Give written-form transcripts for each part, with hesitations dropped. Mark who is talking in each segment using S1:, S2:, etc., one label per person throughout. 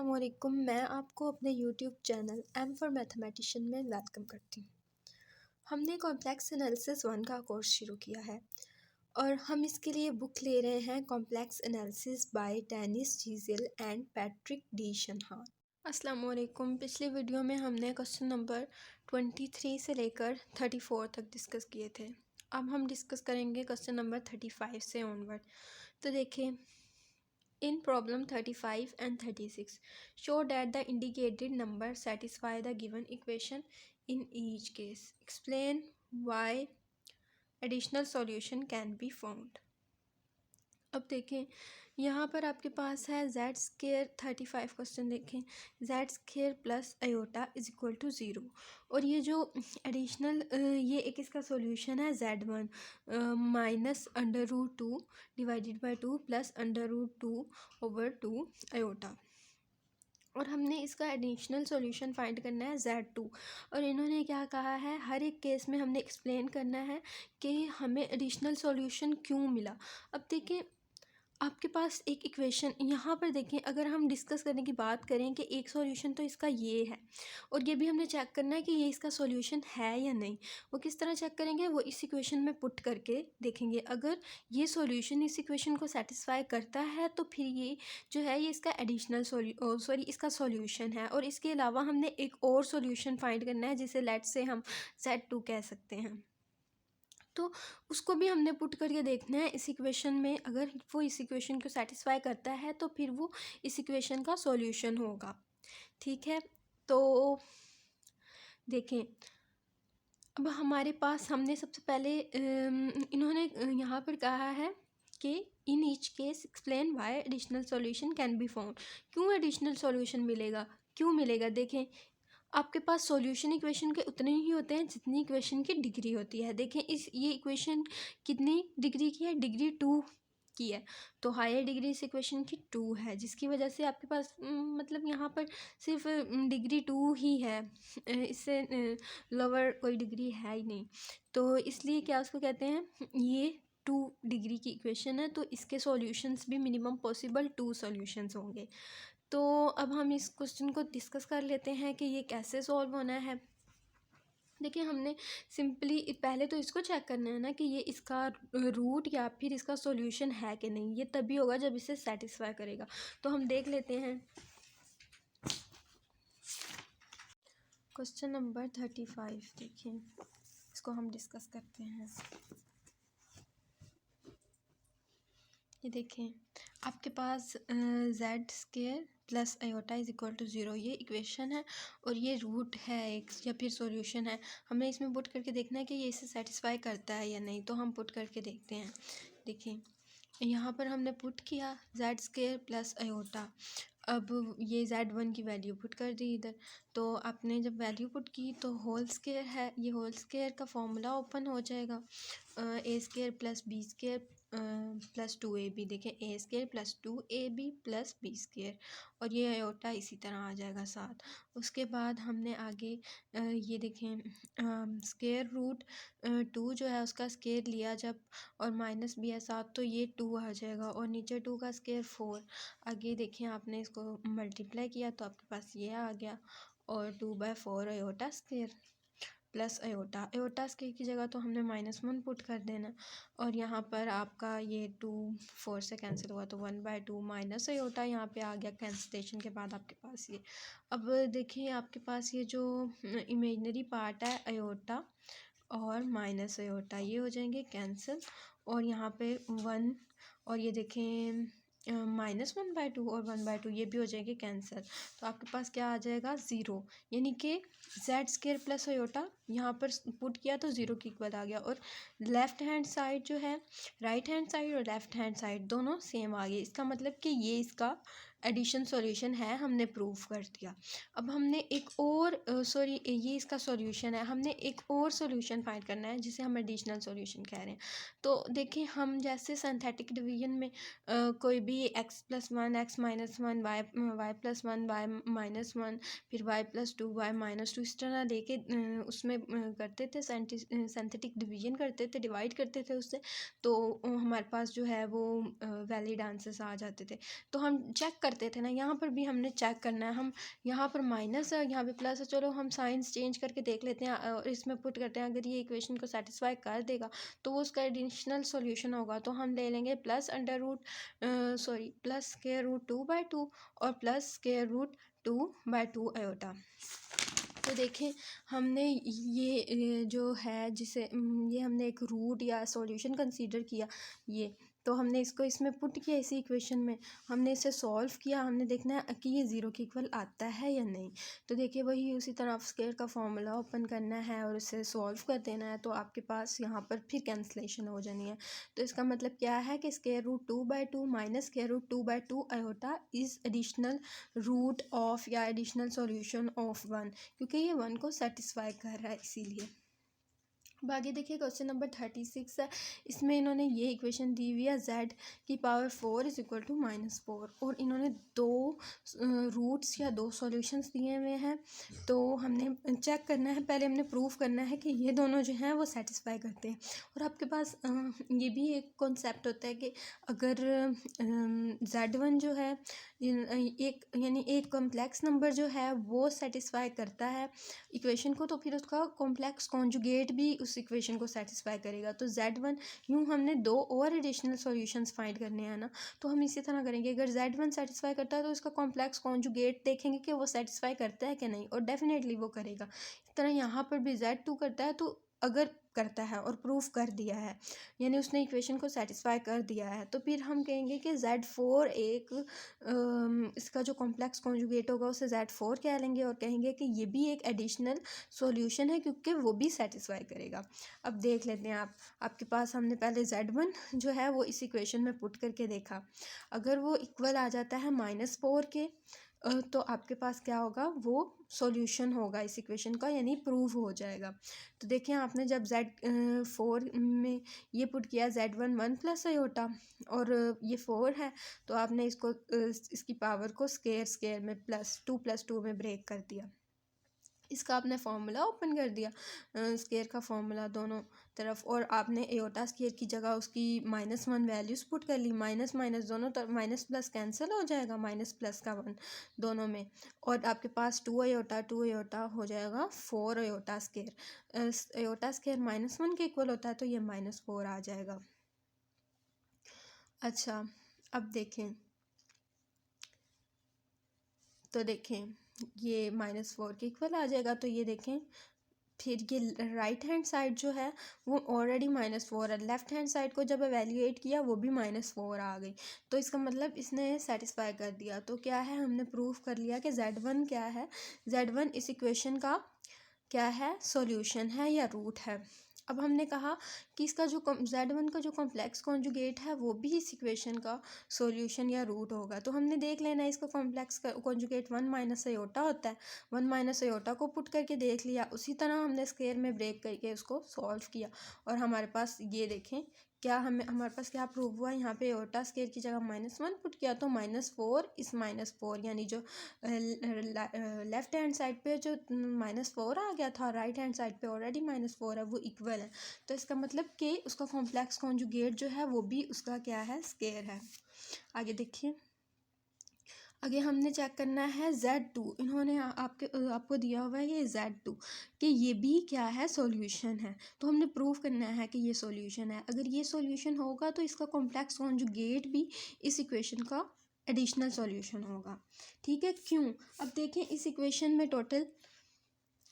S1: अस्सलामुअलैकुम। मैं आपको अपने YouTube channel M for mathematician में वेलकम करती हूँ। हमने कॉम्प्लेक्स एनालिसिस 1 का कोर्स शुरू किया है और हम इसके लिए बुक ले रहे हैं complex analysis by Dennis G Zill and Patrick D Shanahan. अस्सलामुअलैकुम। पिछले वीडियो में हमने क्वेश्चन नंबर 23 से लेकर 34 तक डिस्कस किए थे। अब हम डिस्कस करेंगे क्वेश्चन नंबर 35 से ऑनवर्ड। तो देखिए, in problem 35 and 36, show that the indicated numbers satisfy the given equation in each case. Explain why additional solution can be found. अब देखें, यहाँ पर आपके पास है जेड स्केयर 35 क्वेश्चन देखें, Z square plus iota is equal to 0 और ये जो एडिशनल ये एक इसका सॉल्यूशन है z1 minus under root 2 divided by 2 plus under root 2 over 2 iota और हमने इसका एडिशनल सॉल्यूशन फाइंड करना है z2 और इन्होंने क्या कहा है, हर एक केस में हमने एक्सप्लेन करना है कि हमें एडिशनल सॉल्यूशन क्यों मिला। अब देखें, आपके पास एक इक्वेशन यहाँ पर देखें, अगर हम डिस्कस करने की बात करें कि एक सॉल्यूशन तो इसका ये है और ये भी हमने चेक करना है कि ये इसका सॉल्यूशन है या नहीं। वो किस तरह चेक करेंगे, वो इस इक्वेशन में पुट करके देखेंगे। अगर ये सॉल्यूशन इस इक्वेशन को सेटिस्फाई करता है तो फिर ये जो है ये इसका एडिशनल इसका सॉल्यूशन है। और इसके अलावा हमने एक और सॉल्यूशन फाइंड करना है जिसे लेट से हम Z2 कह सकते हैं, तो उसको भी हमने पुट करके देखना है इस इक्वेशन में। अगर वो इस इक्वेशन को सेटिस्फाई करता है तो फिर वो इस इक्वेशन का सॉल्यूशन होगा। ठीक है, तो देखें, अब हमारे पास हमने सबसे पहले इन्होंने यहाँ पर कहा है कि in each case explain why additional solution can be found. क्यों एडिशनल सॉल्यूशन मिलेगा, क्यों मिलेगा? देखें, आपके पास सॉल्यूशन इक्वेशन के उतने ही होते हैं जितनी इक्वेशन की डिग्री होती है। देखें, ये इक्वेशन कितनी डिग्री की है, डिग्री 2 की है, तो हायर डिग्री इस इक्वेशन की 2 है, जिसकी वजह से आपके पास मतलब यहाँ पर सिर्फ डिग्री 2 ही है, इससे लोअर कोई डिग्री है ही नहीं। तो इसलिए क्या उसको कहते हैं, ये 2 डिग्री की इक्वेशन है, तो इसके सॉल्यूशंस भी मिनिमम पॉसिबल 2 सॉल्यूशंस होंगे। तो अब हम इस क्वेश्चन को डिस्कस कर लेते हैं कि ये कैसे सॉल्व होना है। देखिए, हमने सिंपली पहले तो इसको चेक करना है ना कि ये इसका रूट या फिर इसका सॉल्यूशन है कि नहीं। ये तभी होगा जब इसे सेटिस्फाई करेगा। तो हम देख लेते हैं क्वेश्चन नंबर 35। देखिए, इसको हम डिस्कस करते हैं। ये देखें, आपके पास z square plus iota is equal to 0 ये इक्वेशन है और ये रूट है एक या फिर सॉल्यूशन है। हमें इसमें पुट करके देखना है कि ये इसे सेटिस्फाई करता है या नहीं। तो हम पुट करके देखते हैं। देखिए, यहाँ पर हमने पुट किया जेड स्केयर प्लस आयोटा। अब ये Z1 की वैल्यू पुट कर दी इधर। तो आपने जब वैल्यू पुट की तो होल स्केयर है, ये होल स्केयर का फॉर्मूला ओपन हो जाएगा, a square plus b square plus 2ab। देखें, a square plus 2ab plus b square और ये आयोटा इसी तरह आ जाएगा साथ। उसके बाद हमने आगे ये देखें, स्केयर रूट 2 जो है उसका स्केयर लिया जब और माइनस भी है साथ, तो ये 2 आ जाएगा और नीचे 2 का स्केयर 4। आगे देखें, आपने इसको मल्टीप्लाई किया तो आपके पास ये आ गया और 2/4 iota square plus iota square की जगह तो हमने -1 पुट कर देना और यहाँ पर आपका ये 2 4 से कैंसिल हुआ तो 1/2 माइनस आयोटा यहाँ पे आ गया। कैंसिलेशन के बाद आपके पास ये, अब देखिए आपके पास ये जो इमेजनरी पार्ट है आयोटा और माइनस आयोटा ये हो जाएंगे कैंसिल और यहाँ पे 1 और ये देखें -1/2 और 1/2 ये भी हो जाएंगे कैंसिल। तो आपके पास क्या आ जाएगा, 0, यानी कि जेड स्केयर प्लस आयोटा यहाँ पर पुट किया तो 0 के इक्वल आ गया और लेफ़्ट हैंड साइड जो है, राइट हैंड साइड और लेफ़्ट हैंड साइड दोनों सेम आ गए। इसका मतलब कि ये इसका एडिशन सॉल्यूशन है, हमने प्रूफ कर दिया। अब हमने एक और ये इसका सॉल्यूशन है, हमने एक और सॉल्यूशन फाइंड करना है जिसे हम एडिशनल सॉल्यूशन कह रहे हैं। तो देखिए, हम जैसे सिंथेटिक डिवीजन में कोई भी x+1 x-1 y+1 y-1 फिर y+2 y-2 इस तरह लेके उसमें करते थे, सिंथेटिक डिवीजन करते थे, डिवाइड करते थे उससे, तो हमारे पास जो है वो वैलिड आंसर्स आ जाते थे। तो हम चेक करते थे ना, यहाँ पर भी हमने चेक करना है। हम यहाँ पर माइनस है, यहाँ पे प्लस है, चलो हम साइंस चेंज करके देख लेते हैं और इसमें पुट करते हैं। अगर ये इक्वेशन को सेटिस्फाई कर देगा तो वो उसका एडिशनल सॉल्यूशन होगा। तो हम ले लेंगे प्लस स्क्वायर रूट 2/2 और प्लस स्क्वायर रूट 2/2 आयोटा। तो देखें हमने ये जो है जिसे ये हमने एक रूट या सॉल्यूशन कंसीडर किया, ये तो हमने इसको इसमें पुट किया इसी इक्वेशन में, हमने इसे सॉल्व किया। हमने देखना है कि ये ज़ीरो के इक्वल आता है या नहीं। तो देखिए वही उसी तरह स्क्वायर का फॉर्मूला ओपन करना है और इसे सॉल्व कर देना है। तो आपके पास यहाँ पर फिर कैंसलेशन हो जानी है। तो इसका मतलब क्या है कि square root 2/2 minus square root 2/2 iota is additional root of या एडिशनल सॉल्यूशन ऑफ 1, क्योंकि ये 1 को सेटिस्फाई कर रहा है इसीलिए। अब आगे देखिए क्वेश्चन नंबर 36 है। इसमें इन्होंने ये इक्वेशन दी हुई है z की पावर 4 इज इक्वल टू -4 और इन्होंने दो रूट्स या दो सॉल्यूशंस दिए हुए हैं। तो हमने चेक करना है, पहले हमने प्रूफ करना है कि ये दोनों जो हैं वो सेटिस्फाई करते हैं। और आपके पास ये भी एक कॉन्सेप्ट होता है कि अगर z1 जो है एक यानी एक कॉम्प्लेक्स नंबर जो है वो सेटिस्फाई करता है इक्वेशन को, तो फिर उसका कॉम्प्लेक्स कॉन्जुगेट भी उस इक्वेशन को सेटिस्फाई करेगा। तो z1 यूँ हमने दो और एडिशनल सॉल्यूशंस फाइंड करने हैं ना, तो हम इसी तरह करेंगे। अगर z1 सेटिस्फाई करता है तो इसका कॉम्प्लेक्स कॉन्जुगेट देखेंगे कि वो सेटिस्फाई करता है कि नहीं, और डेफिनेटली वो करेगा। इस तरह यहाँ पर भी z2 करता है, तो अगर करता है और प्रूफ कर दिया है यानी उसने इक्वेशन को सेटिस्फाई कर दिया है, तो फिर हम कहेंगे कि z4 एक इसका जो कॉम्प्लेक्स कॉन्जुगेट होगा उसे z4 कह लेंगे और कहेंगे कि ये भी एक एडिशनल सॉल्यूशन है क्योंकि वो भी सेटिस्फाई करेगा। अब देख लेते हैं आपके पास हमने पहले z1 जो है वो इस इक्वेशन में पुट करके देखा। अगर वो इक्वल आ जाता है -4 के तो आपके पास क्या होगा, वो सॉल्यूशन होगा इस इक्वेशन का, यानी प्रूव हो जाएगा। तो देखिए आपने जब z4 में ये पुट किया z1 1 प्लस आयोटा और ये 4 है, तो आपने इसको इसकी पावर को स्क्वायर में +2 में ब्रेक कर दिया। इसका आपने फार्मूला ओपन कर दिया, स्क्वायर का फार्मूला दोनों तरफ, और आपने एयोटा स्क्वायर की जगह उसकी -1 वैल्यूज़ पुट कर ली। माइनस माइनस दोनों तरफ, माइनस प्लस कैंसिल हो जाएगा, माइनस प्लस का 1 दोनों में, और आपके पास 2 अयोटा हो जाएगा 4 अयोटा स्क्वायर। अयोटा स्क्वायर -1 के इक्वल होता है तो ये -4 आ जाएगा। अच्छा अब देखें, तो देखें ये -4 के इक्वल आ जाएगा। तो ये देखें फिर ये राइट हैंड साइड जो है वो ऑलरेडी -4 है, लेफ़्ट हैंड साइड को जब एवेल्यूएट किया वो भी -4 आ गई। तो इसका मतलब इसने सेटिस्फाई कर दिया। तो क्या है, हमने प्रूफ कर लिया कि z1 क्या है, z1 इस इक्वेशन का क्या है, सॉल्यूशन है या रूट है। अब हमने कहा कि इसका जो z1 का जो कॉम्प्लेक्स कॉन्जुगेट है वो भी इस इक्वेशन का सॉल्यूशन या रूट होगा। तो हमने देख लेना है इसका कॉम्प्लेक्स कॉन्जुगेट 1 माइनस अयोटा होता है, 1 माइनस अयोटा को पुट करके देख लिया। उसी तरह हमने स्क्वायर में ब्रेक करके उसको सॉल्व किया और हमारे पास ये देखें क्या हमारे पास क्या प्रूव हुआ, यहाँ पे अयोटा स्क्वायर की जगह -1 पुट किया तो -4 इस -4 यानी जो लेफ्ट हैंड साइड पे जो -4 आ गया था, राइट हैंड साइड पे ऑलरेडी -4 है, वो इक्वल है। तो इसका मतलब कि उसका कॉम्प्लेक्स कॉन्जुगेट जो है वो भी उसका क्या है, स्क्वायर है। आगे देखिए, आगे हमने चेक करना है z2। इन्होंने आपको दिया हुआ है ये z2 कि ये भी क्या है, सॉल्यूशन है। तो हमने प्रूफ करना है कि ये सॉल्यूशन है। अगर ये सॉल्यूशन होगा तो इसका कॉम्प्लेक्स कॉन्जुगेट भी इस इक्वेशन का एडिशनल सॉल्यूशन होगा। ठीक है, क्यों? अब देखें इस इक्वेशन में टोटल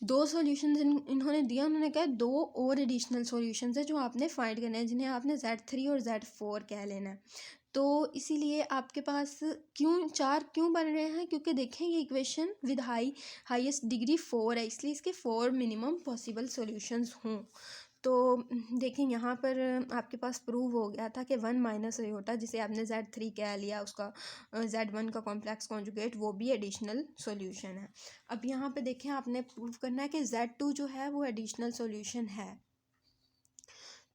S1: दो सॉल्यूशन इन्होंने दिया, उन्होंने कहा दो और एडिशनल सॉल्यूशंस है जो आपने फाइंड करने हैं, जिन्हें आपने z3 और z4 कह लेना है। तो इसीलिए आपके पास चार क्यों बन रहे हैं, क्योंकि देखें ये इक्वेशन विद हाईएस्ट डिग्री 4 है, इसलिए इसके 4 मिनिमम पॉसिबल सॉल्यूशंस हों। तो देखें यहाँ पर आपके पास प्रूव हो गया था कि 1 माइनस अयोटा जिसे आपने z3 कह लिया, उसका z1 का कॉम्प्लेक्स कॉन्जुगेट वो भी एडिशनल सॉल्यूशन है। अब यहाँ पे देखें आपने प्रूव करना है कि z2 जो है वो एडिशनल सॉल्यूशन है,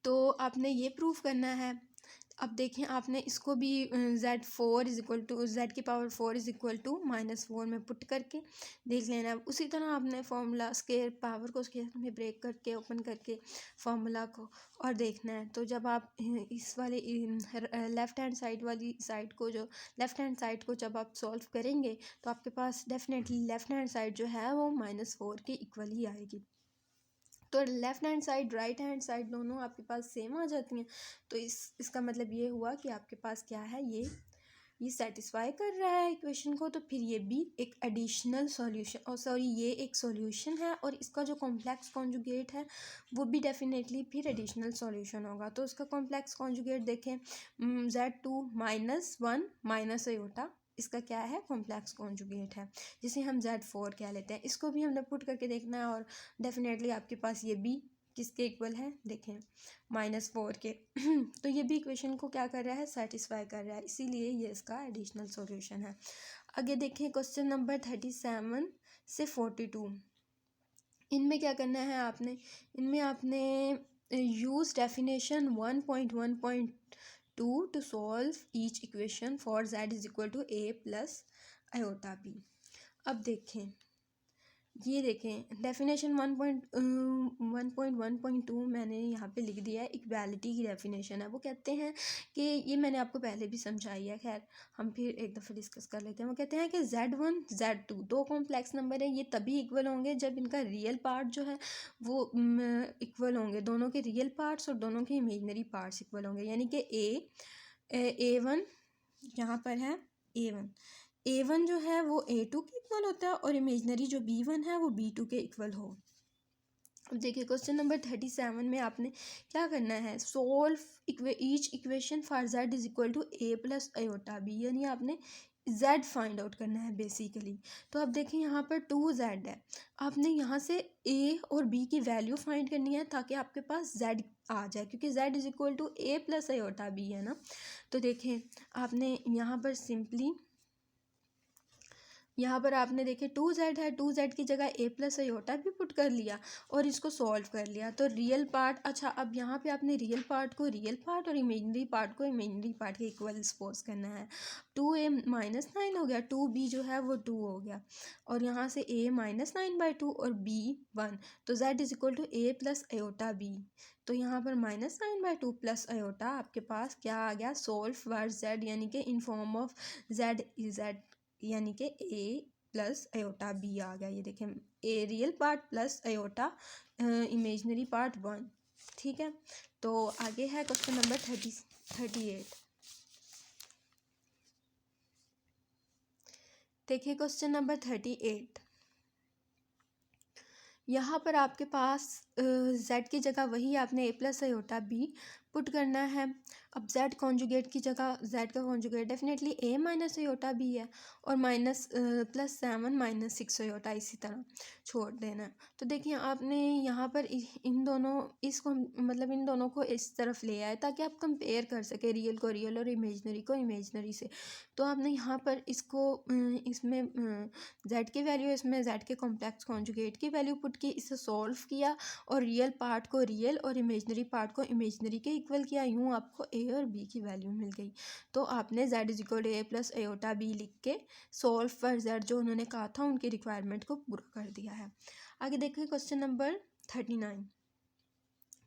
S1: तो आपने ये प्रूव करना है। अब देखें आपने इसको भी Z4 is equal to Z⁴ is equal to -4 में पुट करके देख लेना है। उसी तरह आपने फार्मूला स्केयर पावर को स्केयर में ब्रेक करके ओपन करके फार्मूला को और देखना है। तो जब आप इस वाले लेफ़्ट हैंड साइड वाली साइड को जो लेफ़्ट हैंड साइड को जब आप सॉल्व करेंगे तो आपके पास डेफिनेटली लेफ़्ट हैंड साइड जो है वो -4 के इक्वल ही आएगी। तो left hand side right hand side दोनों आपके पास सेम आ जाती हैं। तो इसका मतलब ये हुआ कि आपके पास क्या है, ये सेटिस्फाई कर रहा है इक्वेशन को। तो फिर ये भी एक एडिशनल सॉल्यूशन, और सॉरी ये एक सॉल्यूशन है, और इसका जो कॉम्प्लेक्स कॉन्जुगेट है वो भी डेफिनेटली फिर एडिशनल सॉल्यूशन होगा। तो उसका कॉम्प्लेक्स कॉन्जुगेट देखें, Z2 -1 माइनस आयोटा इसका क्या है, कॉम्प्लेक्स कॉन्जुगेट है, जिसे हम Z4 कह लेते हैं। इसको भी हमने पुट करके देखना है, और डेफिनेटली आपके पास ये भी किसके इक्वल है, देखें -4 के। तो ये भी इक्वेशन को क्या कर रहा है, सेटिस्फाई कर रहा है, इसीलिए ये इसका एडिशनल सॉल्यूशन है। आगे देखें क्वेश्चन नंबर 37 से 42। इनमें क्या करना है आपने, इनमें आपने use definition 1.1.2 to solve each equation for z is equal to a plus iota b। अब देखें, ये देखें डेफिनेशन 1.1.2 मैंने यहाँ पे लिख दिया है, इक्वालिटी की डेफिनेशन है। वो कहते हैं कि ये मैंने आपको पहले भी समझाई है, खैर हम फिर एक दफ़ा डिस्कस कर लेते हैं। वो कहते हैं कि Z1 Z2 दो कॉम्प्लेक्स नंबर है, ये तभी इक्वल होंगे जब इनका रियल पार्ट जो है वो इक्वल होंगे, दोनों के रियल पार्ट्स और दोनों के इमेजनरी पार्ट्स इक्वल होंगे। यानी कि A1 यहाँ पर है A1 जो है वो A2 के इक्वल होता है, और इमेजनरी जो B1 है वो B2 के इक्वल हो। अब देखिए क्वेश्चन नंबर 37 में आपने क्या करना है, solve each equation for z is equal to a plus iota b, यानी आपने z फाइंड आउट करना है बेसिकली। तो अब देखें यहाँ पर 2z है, आपने यहाँ से a और b की वैल्यू फाइंड करनी है ताकि आपके पास z आ जाए, क्योंकि z is equal to a plus iota b है ना। तो देखें आपने यहाँ पर सिंपली यहाँ पर आपने देखे 2z है, 2z की जगह a प्लस आयोटा भी पुट कर लिया और इसको सॉल्व कर लिया। तो रियल पार्ट, अच्छा अब यहाँ पे आपने रियल पार्ट को रियल पार्ट और इमेजनरी पार्ट को इमेजनरी पार्ट के इक्वल सपोज करना है। 2a -9 हो गया, 2b जो है वो 2 हो गया, और यहाँ से a -9/2 और b 1। तो z is equal to a plus iota b। तो यहाँ पर -9/2 प्लस आयोटा आपके पास क्या आ गया, सोल्व फॉर z, यानी कि इन फॉर्म ऑफ z यानी कि a प्लस आयोटा b आ गया। ये देखें a real part plus iota imaginary part 1। ठीक है, तो आगे है क्वेश्चन नंबर 38। देखिए क्वेश्चन नंबर 38, यहाँ पर आपके पास z की जगह वही आपने a plus iota b put करना है। अब z कॉन्जुगेट की जगह z का conjugate definitely a minus iota b है, और +7 -6 आयोटा इसी तरह छोड़ देना। तो देखिए आपने यहाँ पर इन दोनों इसको मतलब इन दोनों को इस तरफ ले आए ताकि आप कंपेयर कर सके रियल को रियल और इमेजनरी को इमेजनरी से। तो आपने यहाँ पर इसको इसमें z की वैल्यू, इसमें z के कॉम्प्लेक्स कॉन्जुगेट की वैल्यू पुट की, इसे सॉल्व किया और रियल पार्ट को रियल और इमेजनरी पार्ट को इमेजनरी के इक्वल किया, यूँ आपको a और b की वैल्यू मिल गई। तो आपने z is equal to a plus iota b लिख के सॉल्व फॉर z जो उन्होंने कहा था उनकी रिक्वायरमेंट को पूरा कर दिया है। आगे देखिए क्वेश्चन नंबर 39।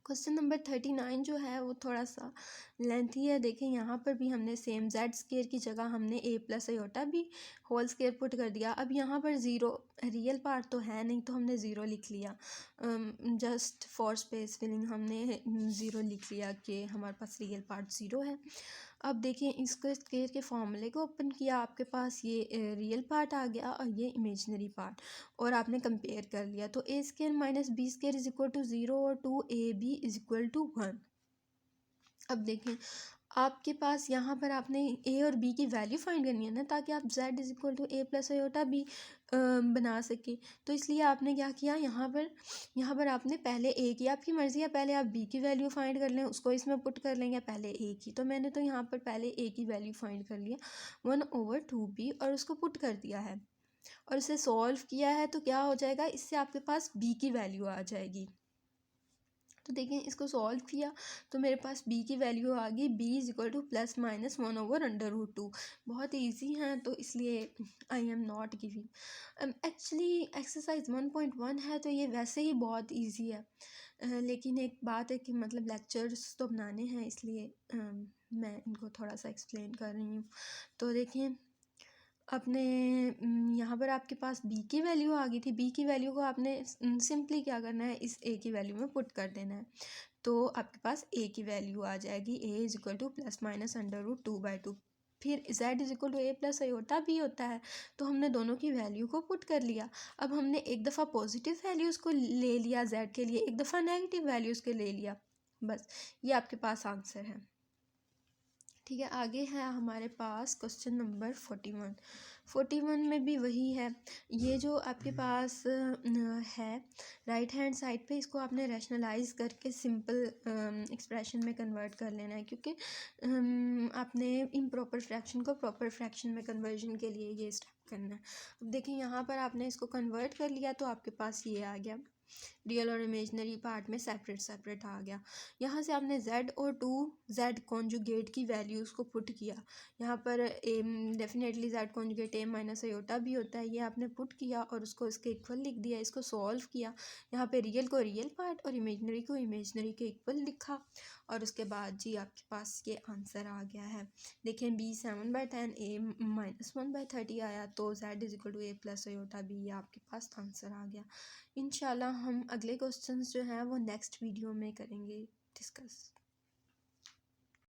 S1: क्वेश्चन नंबर 39 जो है वो थोड़ा सा लेंथी है। देखें यहाँ पर भी हमने सेम z स्केयर की जगह हमने a प्लस आयोटा भी होल स्केयर पुट कर दिया। अब यहाँ पर ज़ीरो रियल पार्ट तो है नहीं, तो हमने ज़ीरो लिख लिया, जस्ट फॉर स्पेस फिलिंग हमने ज़ीरो लिख लिया कि हमारे पास रियल पार्ट ज़ीरो है। अब देखिए इसको स्केयर के फॉर्मूले को ओपन किया, आपके पास ये रियल पार्ट आ गया और ये इमेजनरी पार्ट, और आपने कंपेयर कर लिया। तो a square minus b square is equal to 0 और 2ab इज इक्वल टू 1। अब देखें आपके पास यहाँ पर आपने a और b की वैल्यू फाइंड करनी है ना, ताकि आप z is equal to a plus iota b बना सके। तो इसलिए आपने क्या किया, यहाँ पर आपने पहले a की, आपकी मर्ज़ी है पहले आप b की वैल्यू फाइंड कर लें, उसको इसमें पुट कर लेंगे पहले a की। तो मैंने तो यहाँ पर पहले a की वैल्यू फाइंड कर लिया 1/2b और उसको पुट कर दिया है और इसे सॉल्व किया है। तो क्या हो जाएगा, इससे आपके पास b की वैल्यू आ जाएगी। तो देखें इसको सॉल्व किया तो मेरे पास b की वैल्यू आ गई b इज इक्वल टू +(1/√2). बहुत इजी हैं तो इसलिए I am not giving. Actually exercise 1.1 है तो ये वैसे ही बहुत इजी है, लेकिन एक बात है कि मतलब लेक्चर्स तो बनाने हैं, इसलिए मैं इनको थोड़ा सा एक्सप्लेन कर रही हूँ। तो देखें अपने यहाँ पर आपके पास b की वैल्यू आ गई थी। b की वैल्यू को आपने सिंपली क्या करना है, इस a की वैल्यू में पुट कर देना है। तो आपके पास a की वैल्यू आ जाएगी a इज इक्वल टू +(√2/2). फिर z is equal to a plus iota भी होता है, तो हमने दोनों की वैल्यू को पुट कर लिया। अब हमने एक दफ़ा पॉजिटिव वैल्यूज़ को ले लिया z के लिए, एक दफ़ा नेगेटिव वैल्यूज़ के ले लिया, बस ये आपके पास आंसर है। ठीक है, आगे है हमारे पास क्वेश्चन नंबर 41 में भी वही है। ये जो आपके पास है राइट हैंड साइड पे, इसको आपने रैशनलाइज करके सिंपल एक्सप्रेशन में कन्वर्ट कर लेना है, क्योंकि आपने इम्प्रॉपर फ्रैक्शन को प्रॉपर फ्रैक्शन में कन्वर्जन के लिए ये स्टेप करना है। अब देखिए यहाँ पर आपने इसको कन्वर्ट कर लिया तो आपके पास ये आ गया, रियल और इमेजनरी पार्ट में सेपरेट आ गया। यहाँ से आपने z और 2z कॉन्जुगेट की वैल्यूज़ को पुट किया। यहाँ पर definitely z conjugate a minus iota भी होता है, ये आपने पुट किया और उसको इसके इक्वल लिख दिया। इसको सॉल्व किया, यहाँ पे रियल को रियल पार्ट और इमेजनरी को इमेजनरी के इक्वल लिखा, और उसके बाद जी आपके पास ये आंसर आ गया है। देखें b 7/10 a -1/30 आया, तो z is equal to a plus iota b, ये आपके पास आंसर आ गया। इंशाल्लाह हम अगले क्वेश्चंस जो हैं वो नेक्स्ट वीडियो में करेंगे डिस्कस।